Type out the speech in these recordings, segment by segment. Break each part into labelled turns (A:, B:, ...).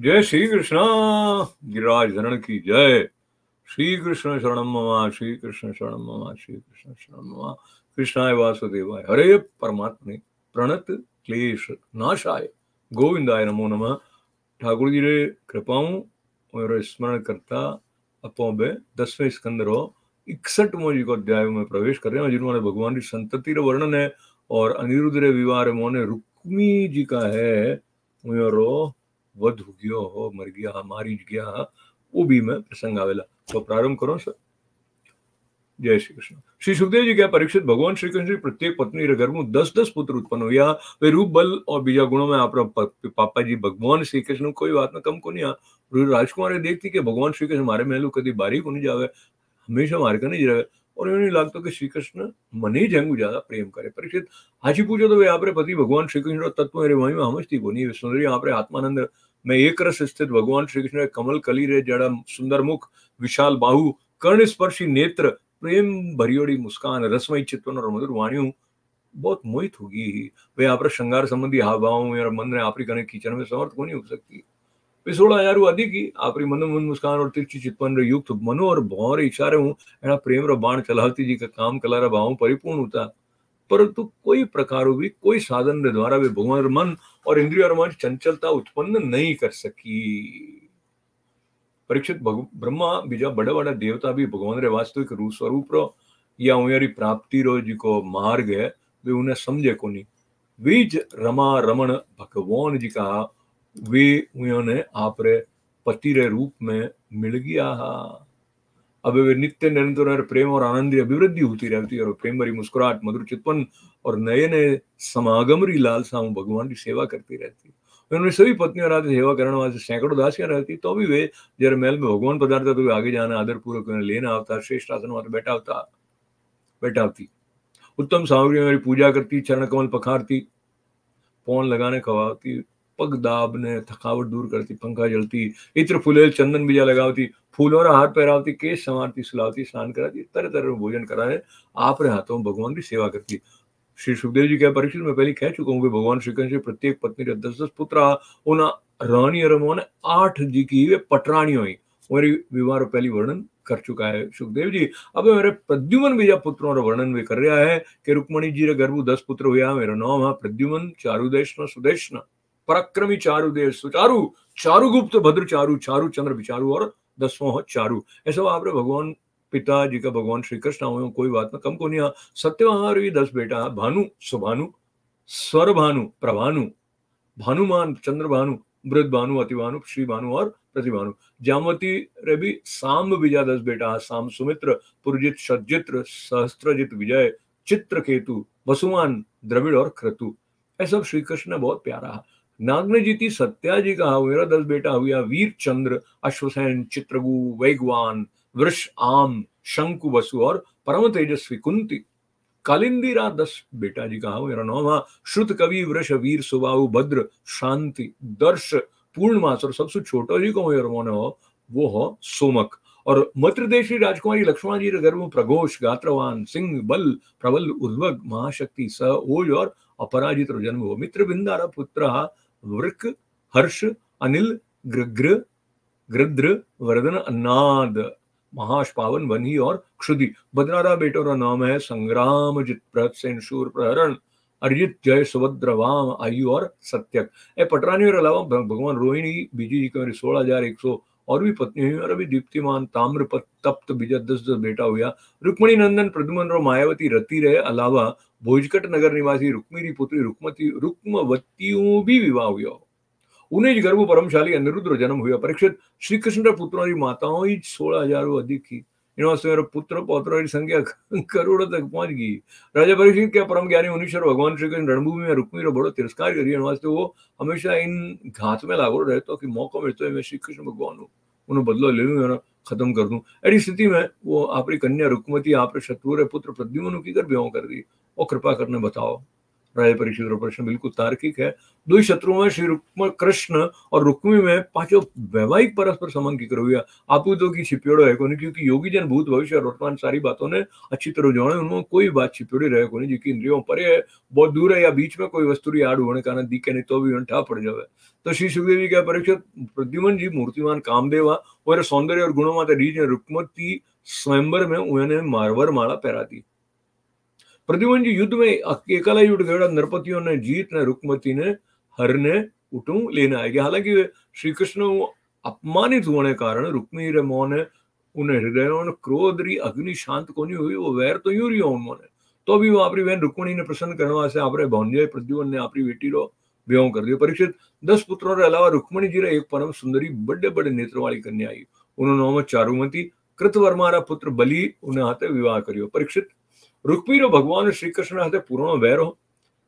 A: जय श्री कृष्ण। गिरिराज धरण की जय। श्री कृष्ण शरणम मम, श्री कृष्ण शरणम मम, श्री कृष्ण शरणम मम। कृष्णाय वासुदेवाय हरे परमात्मने प्रणत क्लेश नाशाय गोविंदाय नमो नमः। ठाकुर जी रे कृपाऊं और स्मरण करता अपो बे 10वें स्कंद रो 61वां जी को अध्याय में प्रवेश कर रहे हैं, जिन्होंने भगवान की संतति रो वर्णन है और अनिरुद्ध रे विवाह मोने रुक्मी जी का है रो वध हो गयो हो, मर गया, मारी गया, वो भी में प्रसंग आवेला। तो प्रारंभ करो सर। जय श्री कृष्ण। श्री सुखदेव जी क्या परीक्षित भगवान श्री कृष्ण प्रत्येक पत्नी रे घर में 10-10 पुत्र उत्पन्न हुआ। वे रूप बल और बीजा गुणों में आप पापा जी भगवान श्री कृष्ण कोई बात में कम को नहीं आ। राजकुमारी देखती कि भगवान श्री कृष्ण हमारे महलू कभी बारी को नहीं जावे, हमेशा मारे का नहीं जावे, और इन्हें लगता कि श्री कृष्ण मन ही जंगू ज्यादा प्रेम करे। परीक्षित हाजी पूछो तो वे आप पति भगवान श्री कृष्ण तत्व मेरे वही में समझती को नहीं। सुंदरी आप आत्मानंद में एक रस स्थित भगवान श्री कृष्ण कमल कली रे जड़ा सुंदर मुख, विशाल बाहु, कर्ण स्पर्शी नेत्र, प्रेम भरियोड़ी मुस्कान, रसमयी चितवन और मधुर वाणियों बहुत मोहित होगी। वे आप श्रृंगार संबंधी हाव भाव मेरा मन ने आपरी कने खींचने में समर्थ को नहीं हो सकती। वे 16,000 अधिक की आपरी मन मुस्कान और तिरछी चितवन रे युक्त मनो और भौर इशारे हूं एना प्रेम रो बाण चलावती जी का काम कलारा भाव परिपूर्ण होता, परंतु कोई प्रकार भी कोई साधन के द्वारा वे भगवान मन और इंद्रिय मन चंचलता उत्पन्न नहीं कर सकी। परीक्षित ब्रह्मा बीजा बड़ा बड़ा देवता भी भगवान रे वास्तविक रूप स्वरूप रो या उनरी प्राप्ति रो जी को मार्ग है वे उन्हें समझे को नहीं। बीज रमा रमण भगवान जी का वे उन्होंने आप रे पति रे रूप में मिल गया। अब वे नित्य निरंतर प्रेम और आनंद की अभिवृद्धि होती रहती है और प्रेम भरी मुस्कुराहट, मधुर चितवन और नए नए समागम री लालसाओं भगवान की सेवा करती रहती। उन्होंने सभी पत्नियों रात सेवा करने वाले सैकड़ों दासियां रहती, तो भी वे जरा महल में भगवान पधारता तो वे आगे जाना आदर पूर्वक लेना आवता, श्रेष्ठ आसन वहां बैठा होती, उत्तम सामग्री मेरी पूजा करती, चरण कमल पखारती, पौन लगाने खवाती, पग दाबने थकावट दूर करती, पंखा जलती, इत्र फुलेल चंदन बीजा लगावती, फूलों रा हाथ पहरावती, केश संवारती, सुलावती, स्नान कराती, तरह तरह भोजन कराने आप रे हाथों भगवान की सेवा करती। श्री सुखदेव जी क्या परीक्षित में पहले कह चुका हूँ कि भगवान श्री कृष्ण प्रत्येक पत्नी रे 10-10 पुत्र उन रानी रमोने 8 जी की वे पटरानी हुई और विवाह पहली वर्णन कर चुका है सुखदेव जी। अब मेरे प्रद्युमन बीजा पुत्रों वर्णन वे कर रहा है कि रुक्मणी जी रे गर्भ 10 पुत्र हुआ। मेरा नाम है प्रद्युमन, चारुदेशन सुदेशन, पराक्रमी चारुदेश, सुचारु, चारुगुप्त, भद्र चारु, चारु चंद्र विचारु और 10वां चारु। ऐसा आप भगवान पिता जी का भगवान श्री कृष्ण हुए, कोई बात में कम को नहीं। सत्यवान भी 10 बेटा, भानु, सुभानु, स्वर भानु, प्रभानु, भानुमान, चंद्र भानु, वृद्ध भानु, अतिभानु, श्री भानु और प्रतिभानु। जामवती रे भी साम बीजा 10 बेटा, साम सुमित्र, पुरजित, सज्जित्र, सहस्त्रजित, विजय, चित्रकेतु, वसुमान, द्रविड़ और क्रतु। ऐसा श्री कृष्ण ने बहुत प्यारा। नागने जीती सत्या जी का मेरा 10 बेटा हुआ, वीर चंद्र, अश्वसेन, चित्रगु, वैगवान, वृष, आम, शंकु, वसु और परम तेजस्वी कुंती। कालिंदी रा 10 बेटा जी का मेरा नाम श्रुत, कवि, वृष, वीर, सुबाहु, भद्र, शांति, दर्श, पूर्णमास और सबसे छोटा जी को मेरा मोने हो वो हो सोमक। और मत्र देशी राजकुमारी लक्ष्मण जी गर्भ में प्रघोष, गात्रवान, सिंह, बल, प्रबल, उर्वग, महाशक्ति, स, ओज और अपराजित जन्म हो। मित्र बिंदारा पुत्र वृक, हर्ष, अनिल, गृग्र, गृद्र, वर्धन, अन्नाद, महाश्पावन, वनी और क्षुधि। बदनारा बेटों का नाम है संग्राम, जित, प्रहसन, शूर, प्रहरण, अर्जित, जय, सुभद्र, वाम, आयु और सत्यक। पटरानी और अलावा भगवान रोहिणी बीजी जी के 16,100 और भी पत्नी हुई और अभी दीप्तिमान, ताम्रपत, तप्त बीजा 10-10 बेटा हुआ। रुक्मणी नंदन, प्रद्युमन और मायावती रति रहे अलावा भोजकट नगर निवासी रुक्मिणी पुत्री रुक्मवतियों भी विवाह हुआ। उन्हें गर्भ परमशाली अनिरुद्ध जन्म हुआ। परीक्षित श्री कृष्ण पुत्रों की माताओं ही 16,000 अधिक की। इन्होंने पुत्र पौत्रों की संख्या करोड़ों तक पहुंच गई। राजा परीक्षित क्या परम ज्ञानी मुनीश्वर भगवान श्री कृष्ण रणभूमि में रुक्मी बड़ो तिरस्कार करिए, वास्ते वो हमेशा इन घात में लागू रहता कि मौका मिलता है मैं श्री कृष्ण भगवान हूँ उन्हें बदलो ले लूँ, खत्म कर दूं। ऐसी स्थिति में वो आपकी कन्या रुक्मती आप शत्रु पुत्र प्रद्युम्न की कर ब्याह कर दी और कृपा करने बताओ राजा परीक्षित रो प्रश्न बिल्कुल तार्किक है। दो शत्रुओं में श्री रुक्म कृष्ण और रुक्मी में पांचों वैवाहिक परस्पर संबंध की करो आपू तो की छिपियोड़ो है कोनी, क्योंकि योगी जन भूत भविष्य और वर्तमान सारी बातों ने अच्छी तरह जाने, उनमें कोई बात छिपियोड़ी रहे कोनी जी की इंद्रियों परे है, बहुत दूर है या बीच में कोई वस्तु आड़ होने कारण दिखे नहीं तो भी ठा पड़ जावे। तो श्री सुखदेव जी क्या परीक्षित प्रद्युम्न जी मूर्तिमान कामदेवा और सौंदर्य और गुणों माते रीज रुक्मती स्वयंवर में उन्हें मारवर माला पहरा दी। प्रद्युम्न जी युद्ध में अकेला युद्ध गया, नरपतियों ने जीत ने रुक्मती ने हर ने उठू लेने आएगी। हालांकि श्री कृष्ण अपमानित होने कारण रुक्मी रे मोह ने उन्हें हृदय क्रोध री अग्नि शांत को नहीं हुई, वो वैर तो यूं रही हो उन्होंने, तो भी वो अपनी बहन रुक्मणी ने प्रसन्न करने वास्ते आपरे भांजे प्रद्युम्न ने अपनी बेटी रो विवाह कर दिया। परीक्षित 10 पुत्रों के अलावा रुक्मणी जी रे एक परम सुंदरी बड़े बड़े नेत्र वाली कन्या आई, उन्होंने चारुमती कृतवर्मा पुत्र बलि उन्हें हाथे विवाह करियो। परीक्षित रुक्मी रो भगवान श्री कृष्ण हाथे पूर्ण वैर हो,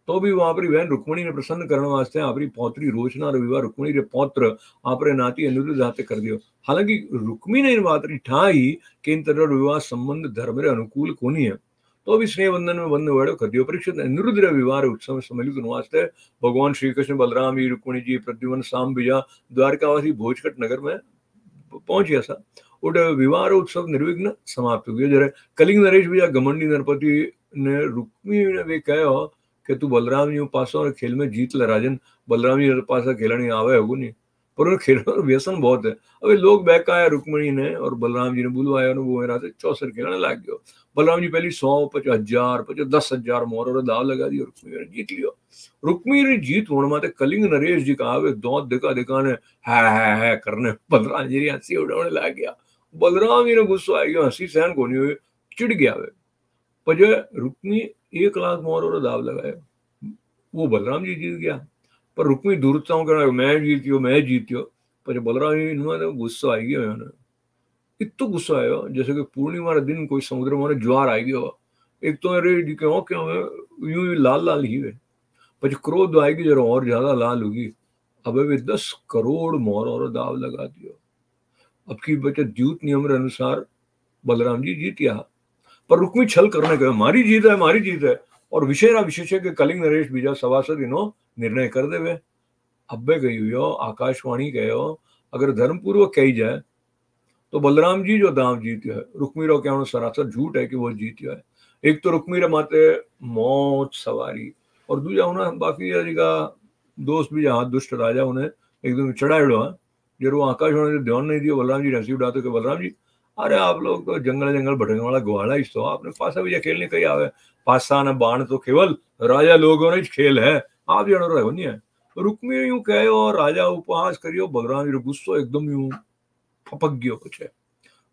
A: तो भी वो आपरी बहन रुक्मणी ने प्रसन्न करने वास्ते आपरी पौत्री रोचना रो विवाह रुक्मणी रे पौत्र आपरे नाती अनिरुद्ध हाथे कर दियो। हालांकि रुक्मी ने इन बात री ठाई कि इन तरह विवाह संबंध धर्म रे अनुकूल कोनी है, तो भी स्नेह बंधन में बंध वेड़ो कर दियो। परीक्षित अनिरुद्ध रे विवाह उत्सव में सम्मिलित होने वास्ते भगवान श्री कृष्ण बलराम जी रुक्मणी जी प्रद्युम्न साम बीजा द्वारकावासी भोजकट नगर में पहुंच गया सा। उठ विवाह उत्सव निर्विघ्न समाप्त हो गया। जरा कलिंग नरेश भैया घमंडी नरपति ने रुक्मी ने भी कहो कि तू बलराम जी पासों खेल में जीत ले राजन, बलराम जी पासा खेलने आवे होगो नहीं, पर उन्हें खेल व्यसन बहुत है। अबे लोग बैक आया रुक्मणी ने और बलराम जी ने बुलवाया, वो मेरा से चौसर खेलने लग गयो। बलराम जी पहले 100 50 1000 10,000 मोर और दाव लगा दी, रुक्मी ने जीत लियो। रुक्मी ने जीत होने माते कलिंग नरेश जी का आवे दौत दिखा दिखाने है करने बलराम जी हंसी उड़ाने लग गया। बलराम जी ने गुस्सा आ गया, हंसी सहन को नहीं हुई, चिढ़ गया वे पजे रुक्मी 1 लाख मोर और दाव लगाए, वो बलराम जी जीत गया। पर रुक्मी दूरताओं कर मैं जीतियो पर बलराम जी ने गुस्सा आ गया, इतो गुस्सा आयो जैसे कि पूर्णिमा दिन कोई समुद्र में ज्वार आ गया। एक तो अरे क्यों यूं लाल लाल ही वे पर क्रोध आएगी जरा और ज्यादा लाल होगी। अब वे 10 करोड़ मोर और दाव लगा दियो। अब की बचे द्यूत नियम अनुसार बलराम जी जीत गया, पर रुक्मी छल करने गए मारी जीत है और विशेषज्ञ कलिंग नरेश बीजा सभासद इनो निर्णय कर देवे। अब्बे गई हुई हो आकाशवाणी कहो अगर धर्मपूर्वक कही जाए तो बलराम जी जो दाव जीत्यो है, रुक्मी रो कहना सरासर झूठ है कि वो जीत्यो है। एक तो रुक्मी रे माते मौत सवारी और दूजा उन्हें बाकी का दोस्त भी जहाँ दुष्ट राजा उन्हें एकदम चढ़ाएड़ो है जरूर आकाशवाणी ध्यान नहीं दिया। बलराम जी हंसी उड़ाते कि बलराम जी अरे आप लोग तो जंगल भटकने वाला ग्वाला ही तो आपने पासा भी खेलने कहीं आवे, पासा न बाण तो केवल राजा लोगों ने खेल है, आप जनो रहो नहीं है। रुक्मी यूं कहे और राजा उपहास करियो, बलराम जी गुस्सो एकदम यूं फपक गयो कुछ है।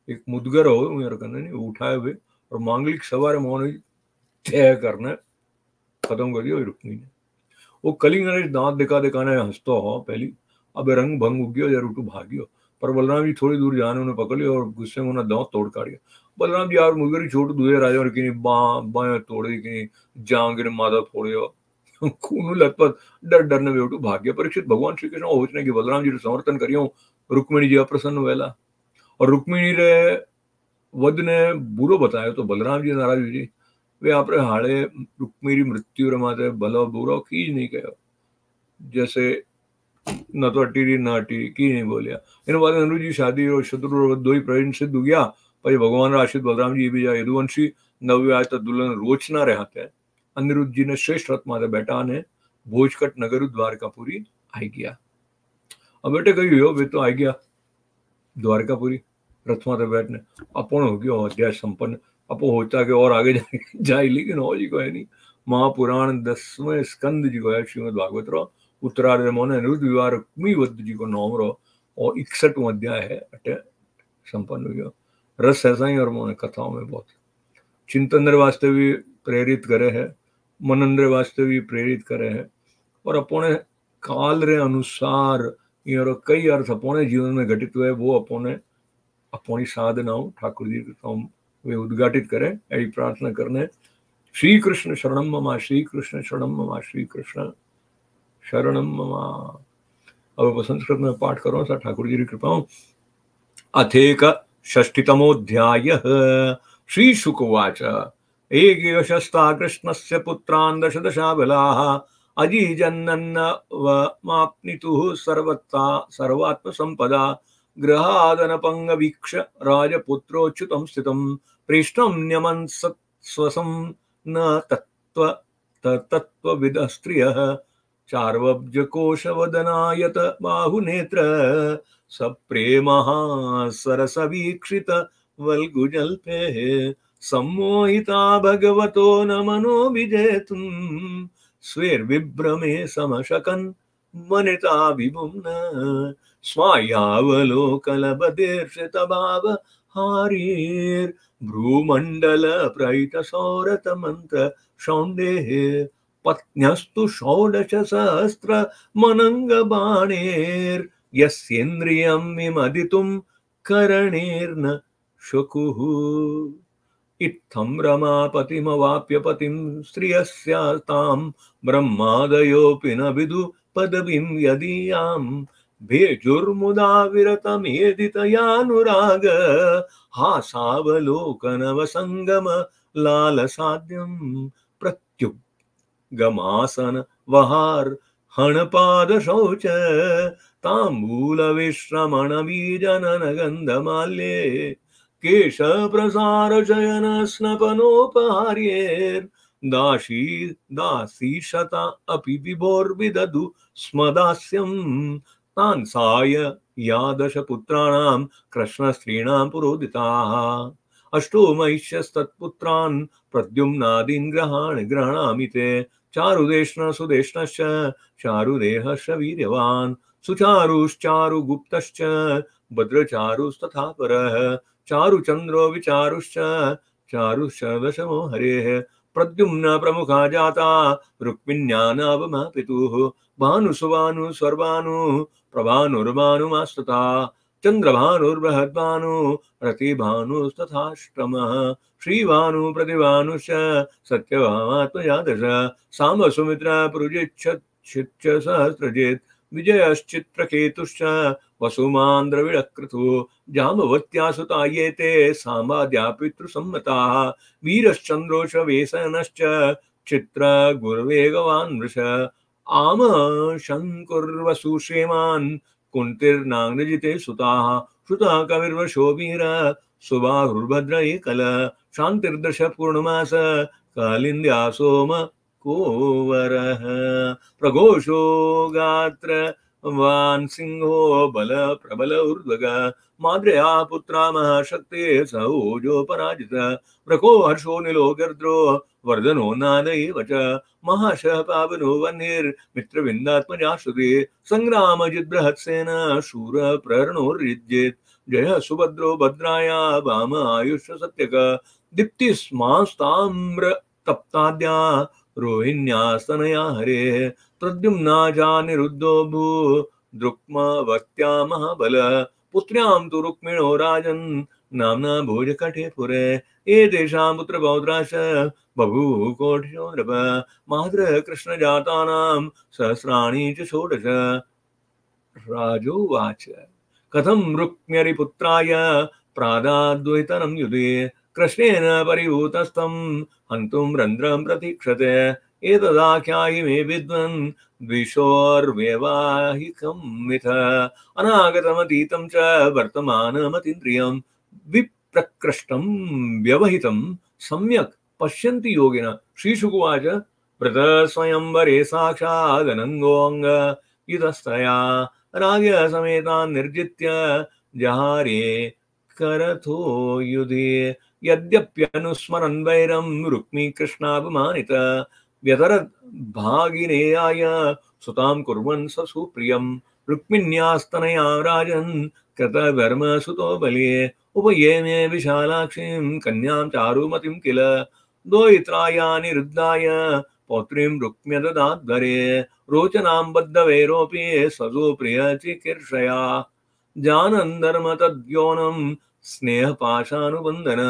A: एक मुदगर हो मेरे करने नहीं उठाए हुए और मांगलिक सवार मोहन तय करने खत्म कर दिया रुक्मी ने। वो कलिंग नरेश दांत दिखाने हंसतो हो पहली, अब रंग भंग उगियो या रूटू भागियो, पर बलराम जी थोड़ी दूर जाने उन्हें पकड़ लिया और गुस्से में उन्हें दांत तोड़ काट गया। बलराम जी यार मुदगरी छोड़ दुए राजा और की बाएं तोड़े की जांग ने माथा फोड़ियो खून लथपथ डर ने बेटू भाग गया। परीक्षित भगवान श्री कृष्ण होचने की बलराम जी ने समर्थन करियो, रुक्मिणी जी अप्रसन्न वेला और रुक्मिणी रे वध ने बुरो बताया तो बलराम जी नाराज हुई जी वे आपरे हाड़े रुक्मिणी मृत्यु रे माते भलो बुरो कीज नहीं कहो, जैसे न तो अटीरी न अटी की नहीं बोलिया। इन बाद अनुज जी शादी और शत्रु दो ही प्रयोजन सिद्ध हो गया। पर भगवान आश्रित बलराम जी भी यदुवंशी नव्य आज तक दुल्हन रोचना रहते हैं। अनिरुद्ध जी ने श्रेष्ठ रथ माते बैठा ने भोजकट नगर द्वारकापुरी आई गया। अब बेटे कही हो वे तो आई गया द्वारकापुरी रथ माते बैठने अपन हो गया अध्याय संपन्न। अपो होता के और आगे जाए लेकिन हो जी को है नहीं। महापुराण 10वें स्कंद जी को है श्रीमद भागवत रो उत्तरार्ध मोन अनिरुद्ध विवाह रुक्मी वध जी को 9 रो और 61वां अध्याय है अटे संपन्न हो गया। रस ऐसा ही और मोने कथाओं में बहुत चिंतन वास्ते भी प्रेरित करे है, मनन रे वास्ते भी प्रेरित करे है और अपने काल रे अनुसार ये कई अर्थ अपने जीवन में घटित हुए वो अपनी साधनाओं ठाकुर जी वे उद्घाटित करें यही प्रार्थना करने। श्री कृष्ण शरणम ममा, श्री कृष्ण शरणम ममा, श्री कृष्ण शरणम ममा। अब संस्कृत में पाठ करो सा ठाकुर जी की कृपा। अथेक षष्टितमोऽध्यायः श्री शुकवाच एकैकशस्ता कृष्णस्य पुत्रान् दश दशाबलाः अजीजन्नन्नवमाप्नितुः सर्वात्मसम्पदा गृहादनपङ्गवीक्ष राजपुत्रोच्युतं स्थितं पृष्ठं न्यमन् स्वसं न तत्त्वविदः स्त्रियः चार्वब्जकोशवदनायत बाहुनेत्र सप्रेमः सरसवीक्षित वल्गुजल्पे सम्मोहिता भगवतो न मनो विजेतुं स्वेर्विभ्रमे समशकन् वनिता विभुम्न स्वायावलोकलबदेर्षितभाव हारीर्भ्रूमण्डल प्रैतसौरतमन्त्र शौण्डेः पत्न्यस्तु षोडशसहस्र मनङ्गबाणेर्यस्येन्द्रियं विमदितुं करणेर्न शुकुः इत्थं रमापतिमवाप्य पतिं स्त्रियस्यास्तां ब्रह्मादयोऽपि न विदु पदवीं यदीयां भेजुर्मुदा विरतमेदितयानुराग हासावलोकनवसङ्गम लालसाद्यं प्रत्युगमासन वहार हणपादशौच ताम्बूलविश्रमणबीजननगन्धमाल्ये केशप्रसारशयन स्नपनोपहार्येर् दासीशता अपि विभोर्विदधु स्मदास्यं तान् साय यादशपुत्राणां कृष्णस्त्रीणां पुरोदिताः अष्टो महिष्यस्तत्पुत्रान् प्रद्युम्नादीन् गृहाणामि ते चारुदेष्ण सुदेष्णश्च चारुदेहश्च वीर्यवान् सुचारुश्चारुगुप्तश्च भद्रचारुस्तथा परः चारुचन्द्रो विचारुश्च चारुश्च दशमो हरेः प्रद्युम्न प्रमुखा जाता रुक्मिण्या नावमा पितुः भानुसुभानु स्वर्भानु प्रभानुर्भानुमास्तथा चन्द्रभानुर्बृहद्भानु रतिभानुस्तथाष्टमः श्रीभानु प्रतिभानुश्च सत्यभामात्मजा दश साम्ब सुमित्रा पुरुजिच्छिच्च सहस्रजित् विजयश्चित्रकेतुश्च वसुमान्द्रविडक्रतु जाम्बवत्या सुता ये ते साम्बाद्या पितृसम्मताः वीरश्चन्द्रोश वेसनश्च चित्रगुर्वेगवान् वृष आम शङ्कुर्वसु श्रीमान् कुन्तिर्नाग्नजिते सुताः श्रुतः कविर्वशो वीर सुबाहुर्भद्र एकल शान्तिर्दश पूर्णमास कालिन्द्या सोम कोवरः प्रघोषो गात्र वान् सिंहो बल प्रबल ऊर्ध्वग माद्रया पुत्रा महाशक्ते सहोजो पराजित प्रको हर्षो नीलो गर्द्रो वर्धनो नाद एव च महाशः पावनो वह्निर्मित्रविन्दात्मजाश्रुते संग्रामजिद्बृहत्सेन शूर प्रर्णोर्युज्येत् जय सुभद्रो भद्राया वाम आयुष्य सत्यक दीप्तिस्मास्ताम्र तप्ताद्या रोहिण्यास्तनया हरेः प्रद्युम्ना जानिरुद्धो भू द्रुक्मवत्या महाबल पुत्र्यां तु रुक्मिणो राजन् नाम्ना भोजकटे पुरे एतेषां पुत्रपौत्राश्च बभूव कोटिशो नृप मातृ कृष्णजातानां सहस्राणि च षोडश राजोवाच कथं रुक्म्यरिपुत्राय प्रादाद्वैतनं युधे कृष्णेन परिभूतस्थं हन्तुं रन्ध्रं प्रतीक्षते एतदाख्यायि मे विद्वन् द्विषोर्वैवाहिकं मिथ अनागतमतीतं च वर्तमानमतीन्द्रियं विप्रकृष्टं व्यवहितं सम्यक् पश्यन्ति योगिन श्रीशुकुवाच व्रत स्वयंवरे साक्षादनङ्गोऽङ्ग इतस्तया राग्य समेतान् निर्जित्य जहारे करथो युधे यद्यप्यनुस्मरन् वैरं रुक्मी कृष्णाभिमानित व्यतरद् भागिनेयाय सुतां कुर्वन् स सुप्रियं रुक्मिण्यास्तनया राजन् कृतवर्म सुतो बले उपये मे विशालाक्षीं कन्यां चारुमतिं किल द्वैत्राया निरुद्धाय पौत्रीं रुक्म्य ददाद्वरे रोचनां बद्धवैरोऽपि सजो प्रिय चिकीर्षया जानन् धर्म तद्योनं स्नेहपाशानुबन्धन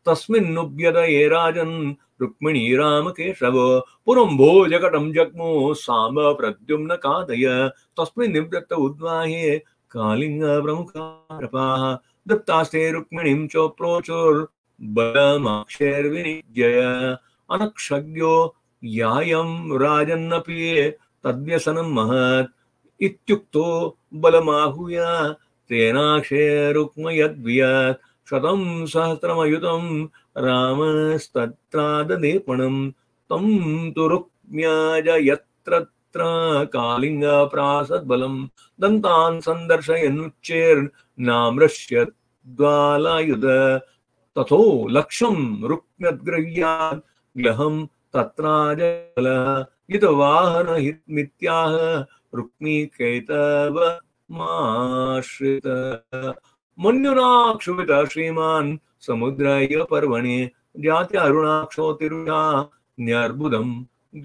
A: तस्मिन्नुभ्यदये राजन् रुक्मिणी रामकेशव पुरं भोजकटं जग्मु साम्ब प्रद्युम्न कादय तस्मिन् निवृत्त उद्वाहे कालिङ्ग प्रमुखारपाः दत्तास्ते रुक्मिणीं चोप्रोचुर् बलमाक्षैर्विनिज्यय अनक्षज्ञो यायं राजन्नपि तद्व्यसनं महत् इत्युक्तो बलमाहुय तेनाक्षे रुक्मयद्वियत् शतं सहस्रमयुतं रामस्तत्रादनेपणं तं तु रुक्म्याज यत्रत्र कालिङ्गप्रासद्बलं दन्तान् सन्दर्शयन्नुच्चैर्नाम्रश्यद्वालायुध तथो लक्ष्यं रुक्म्यद्गृह्यात् ग्लहं तत्राजलः यतवाहनमित्याह रुक्मीकैतवमाश्रित मन्युना क्षुभित श्रीमान् समुद्राय पर्वणि जात्यारुणाक्षोतिरुषा न्यर्बुदं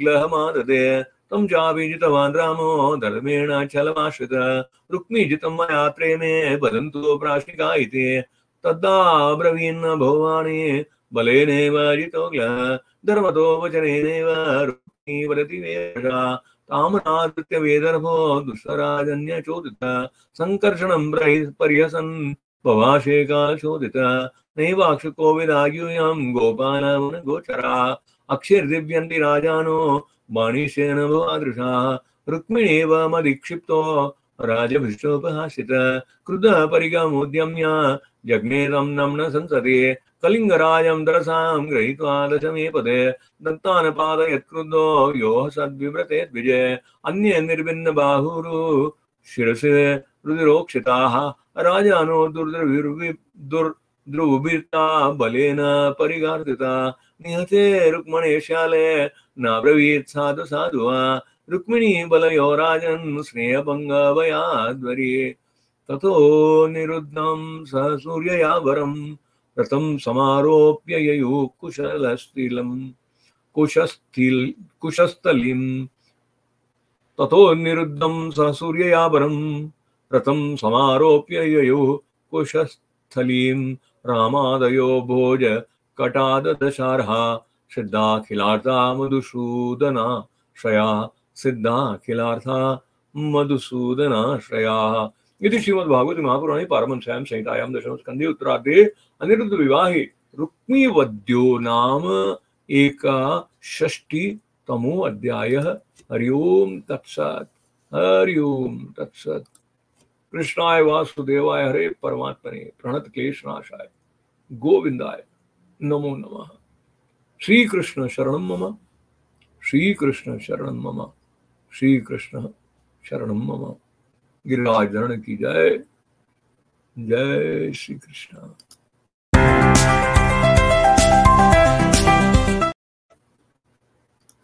A: ग्लहमाददे तं चाभिजितवान् रामो धर्मेण छलमाश्रित रुक्मीजितं मया प्रेमे वदन्तु प्राश्निका इति तद्दा ब्रवीन् भवानि बलेनैव जितो ग्लः धर्मतो वचनेनैव रुक्मी वदति वेषा तामनादृत्य वेदर्भो दुष्टराजन्यचोदित सङ्कर्षणं पर्यसन् पवाशे कालशोदित नैवाक्षुको विदायूयं गोपालवन गोचरा अक्षिर्दिव्यन्ति राजानो बाणीशेन भवादृशा रुक्मिणीव मदीक्षिप्तो राजभृष्टोपहासित क्रुद्धः परिगमुद्यम्य जग्ने तं नम्न संसदे कलिङ्गराजं तरसां गृहीत्वा दशमे पदे दत्तान् पादयत्क्रुद्धो यो सद्विव्रते द्विजे अन्ये निर्भिन्न बाहुरु शिरसे रुधिरोक्षिताः राजानो दुर्द्रुविर्ता बलेन परिघार्तिता निहते रुक्मणेशाले नाब्रवीत् साधु साधु वा रुक्मिणी बलयो राजन् स्नेहभङ्गभयाद्वरि ततो निरुद्धं सह सूर्ययावरं रथं समारोप्य ययुः कुशस्थलीं ततो निरुद्धं सह सूर्ययावरं रथं समारोप्य ययुः कुशस्थलीं रामादयो भोज कटाददशार्हा सिद्धाखिलार्था मधुसूदना श्रया सिद्धाखिलार्था मधुसूदनाश्रयाः इति श्रीमद्भागवते महापुराणे पारमहंस्यां संहितायां दशमस्कन्धे उत्तरार्धे अनिरुद्ध विवाहे रुक्मीवद्यो नाम 61तमो अध्यायः। हरि ओम तत्सत्। हरि ओम तत्सत्। कृष्णाय वासुदेवाय हरे परमात्मने प्रणत क्लेशनाशाय गोविंदाय नमो नमः। श्री कृष्ण शरणं मम, श्री कृष्ण शरणं मम, श्री कृष्ण शरणं मम। गिरिराज धरण की जय। जय श्री कृष्ण।